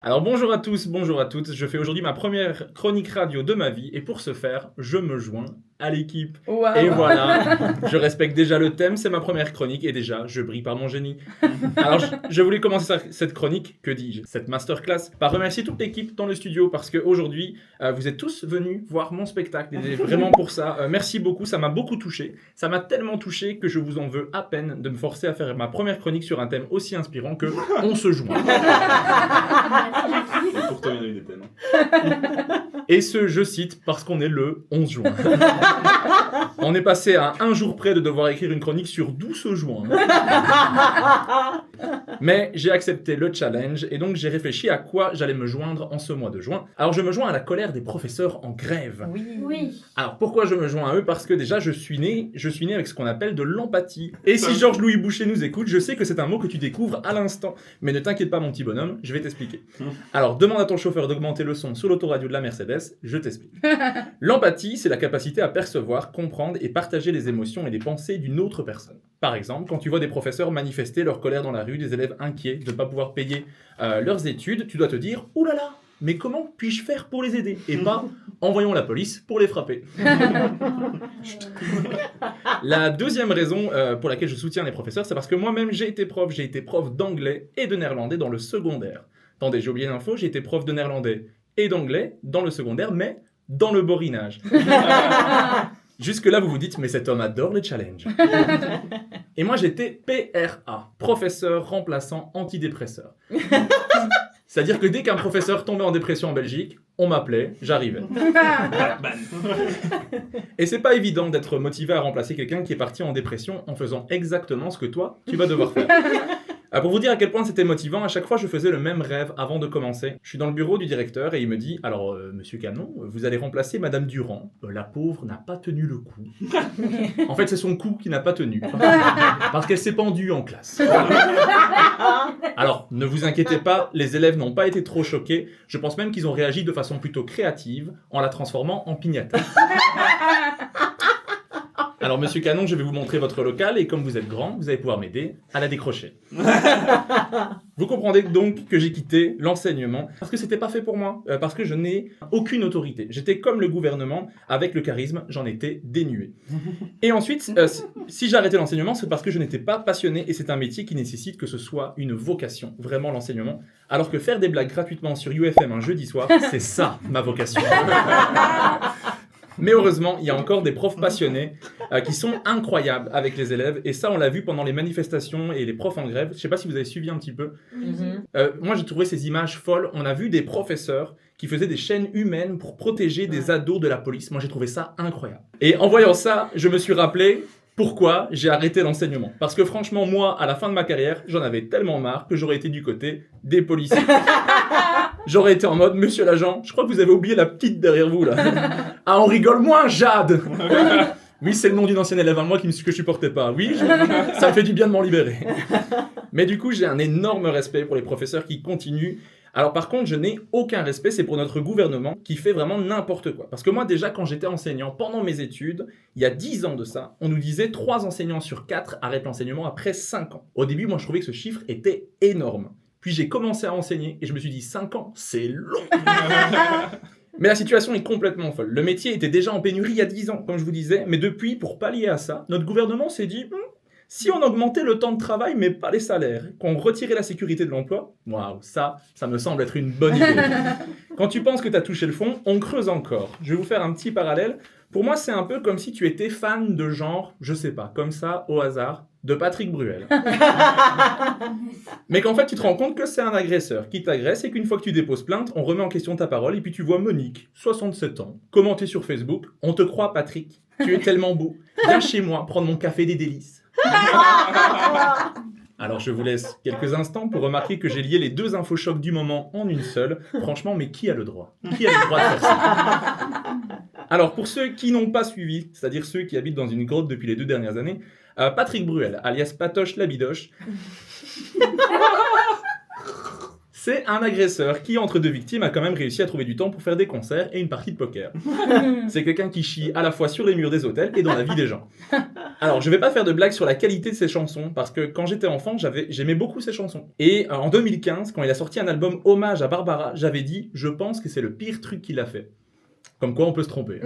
Alors bonjour à tous, bonjour à toutes, je fais aujourd'hui ma première chronique radio de ma vie et pour ce faire, je me joins à l'équipe. Wow. Et voilà, je respecte déjà le thème, c'est ma première chronique et déjà, je brille par mon génie. Alors je voulais commencer cette chronique, que dis-je, cette masterclass, par remercier toute l'équipe dans le studio parce qu'aujourd'hui, vous êtes tous venus voir mon spectacle et vraiment pour ça, merci beaucoup, ça m'a beaucoup touché. Ça m'a tellement touché que je vous en veux à peine de me forcer à faire ma première chronique sur un thème aussi inspirant que On se joint. Pourtant, il y en a eu des thèmes. Et ce, je cite, parce qu'on est le 11 juin. On est passé à un jour près de devoir écrire une chronique sur d'où se juin. Mais j'ai accepté le challenge et donc j'ai réfléchi à quoi j'allais me joindre en ce mois de juin. Alors je me joins à la colère des professeurs en grève. Oui. Alors pourquoi je me joins à eux? Parce que déjà je suis né avec ce qu'on appelle de l'empathie. Et si Georges-Louis Boucher nous écoute, je sais que c'est un mot que tu découvres à l'instant. Mais ne t'inquiète pas mon petit bonhomme, je vais t'expliquer. Alors demande à ton chauffeur d'augmenter le son sur l'autoradio de la Mercedes, je t'explique. L'empathie, c'est la capacité à percevoir, comprendre et partager les émotions et les pensées d'une autre personne. Par exemple, quand tu vois des professeurs manifester leur colère dans la rue, des élèves inquiets de ne pas pouvoir payer leurs études, tu dois te dire « Ouh là là, mais comment puis-je faire pour les aider ?» et pas « Envoyons la police pour les frapper ». La deuxième raison pour laquelle je soutiens les professeurs, c'est parce que moi-même j'ai été prof d'anglais et de néerlandais dans le secondaire. Attendez, j'ai oublié l'info, j'ai été prof de néerlandais et d'anglais dans le secondaire, mais dans le borinage. Jusque-là, vous vous dites, mais cet homme adore les challenges. Et moi, j'étais PRA, professeur remplaçant antidépresseur. C'est-à-dire que dès qu'un professeur tombait en dépression en Belgique, on m'appelait, j'arrivais. Et c'est pas évident d'être motivé à remplacer quelqu'un qui est parti en dépression en faisant exactement ce que toi, tu vas devoir faire. Pour vous dire à quel point c'était motivant, à chaque fois je faisais le même rêve avant de commencer. Je suis dans le bureau du directeur et il me dit « Alors, monsieur Canon, vous allez remplacer Madame Durand. La pauvre n'a pas tenu le coup. » En fait, c'est son cou qui n'a pas tenu. Parce qu'elle s'est pendue en classe. Alors, ne vous inquiétez pas, les élèves n'ont pas été trop choqués. Je pense même qu'ils ont réagi de façon plutôt créative en la transformant en piñata. Alors, monsieur Canon, je vais vous montrer votre local et comme vous êtes grand, vous allez pouvoir m'aider à la décrocher. Vous comprendrez donc que j'ai quitté l'enseignement parce que c'était pas fait pour moi, parce que je n'ai aucune autorité. J'étais comme le gouvernement, avec le charisme, j'en étais dénué. Et ensuite, si j'ai arrêté l'enseignement, c'est parce que je n'étais pas passionné et c'est un métier qui nécessite que ce soit une vocation, vraiment l'enseignement. Alors que faire des blagues gratuitement sur UFM un jeudi soir, c'est ça ma vocation. Mais heureusement, il y a encore des profs passionnés qui sont incroyables avec les élèves. Et ça, on l'a vu pendant les manifestations et les profs en grève. Je ne sais pas si vous avez suivi un petit peu. Moi, j'ai trouvé ces images folles. On a vu des professeurs qui faisaient des chaînes humaines pour protéger des ados de la police. Moi, j'ai trouvé ça incroyable. Et en voyant ça, je me suis rappelé pourquoi j'ai arrêté l'enseignement. Parce que franchement, moi, à la fin de ma carrière, j'en avais tellement marre que j'aurais été du côté des policiers. J'aurais été en mode, monsieur l'agent, je crois que vous avez oublié la petite derrière vous, là. Ah, on rigole moins, Jade. Oui, c'est le nom d'une ancienne élève à moi que je supportais pas. Oui, ça me fait du bien de m'en libérer. Mais du coup, j'ai un énorme respect pour les professeurs qui continuent. Alors par contre, je n'ai aucun respect, c'est pour notre gouvernement qui fait vraiment n'importe quoi. Parce que moi, déjà, quand j'étais enseignant, pendant mes études, il y a 10 ans de ça, on nous disait 3 enseignants sur 4 arrêtent l'enseignement après 5 ans. Au début, moi, je trouvais que ce chiffre était énorme. Puis j'ai commencé à enseigner et je me suis dit 5 ans, c'est long. Mais la situation est complètement folle. Le métier était déjà en pénurie il y a 10 ans, comme je vous disais. Mais depuis, pour pallier à ça, notre gouvernement s'est dit si on augmentait le temps de travail mais pas les salaires, qu'on retirait la sécurité de l'emploi, waouh, ça me semble être une bonne idée. Quand tu penses que tu as touché le fond, on creuse encore. Je vais vous faire un petit parallèle. Pour moi, c'est un peu comme si tu étais fan de genre, je sais pas, comme ça, au hasard, de Patrick Bruel. Mais qu'en fait, tu te rends compte que c'est un agresseur qui t'agresse et qu'une fois que tu déposes plainte, on remet en question ta parole et puis tu vois Monique, 67 ans, commenter sur Facebook. On te croit, Patrick. Tu es tellement beau. Viens chez moi prendre mon café des délices. Alors je vous laisse quelques instants pour remarquer que j'ai lié les deux infochocs du moment en une seule. Franchement, mais qui a le droit? Qui a le droit de faire ça? Alors pour ceux qui n'ont pas suivi, c'est-à-dire ceux qui habitent dans une grotte depuis les 2 dernières années, Patrick Bruel, alias Patoche la Bidoche, C'est un agresseur qui, entre deux victimes, a quand même réussi à trouver du temps pour faire des concerts et une partie de poker. C'est quelqu'un qui chie à la fois sur les murs des hôtels et dans la vie des gens. Alors, je vais pas faire de blagues sur la qualité de ses chansons, parce que quand j'étais enfant, j'aimais beaucoup ses chansons. Et en 2015, quand il a sorti un album hommage à Barbara, j'avais dit « Je pense que c'est le pire truc qu'il a fait ». Comme quoi, on peut se tromper.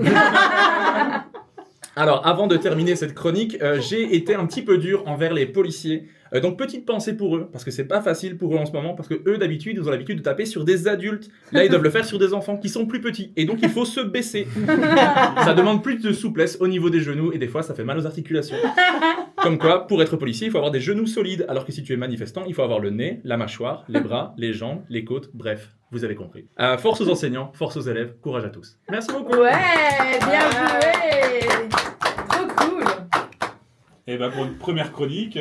Alors, avant de terminer cette chronique, j'ai été un petit peu dur envers les policiers. Donc, petite pensée pour eux, parce que c'est pas facile pour eux en ce moment, parce que eux, d'habitude, ils ont l'habitude de taper sur des adultes. Là, ils doivent le faire sur des enfants qui sont plus petits. Et donc, il faut se baisser. Ça demande plus de souplesse au niveau des genoux, et des fois, ça fait mal aux articulations. Comme quoi, pour être policier, il faut avoir des genoux solides, alors que si tu es manifestant, il faut avoir le nez, la mâchoire, les bras, les jambes, les côtes, bref, vous avez compris. Force aux enseignants, force aux élèves, courage à tous. Merci beaucoup. Ouais, bien joué. Trop cool. Et ben pour une première chronique,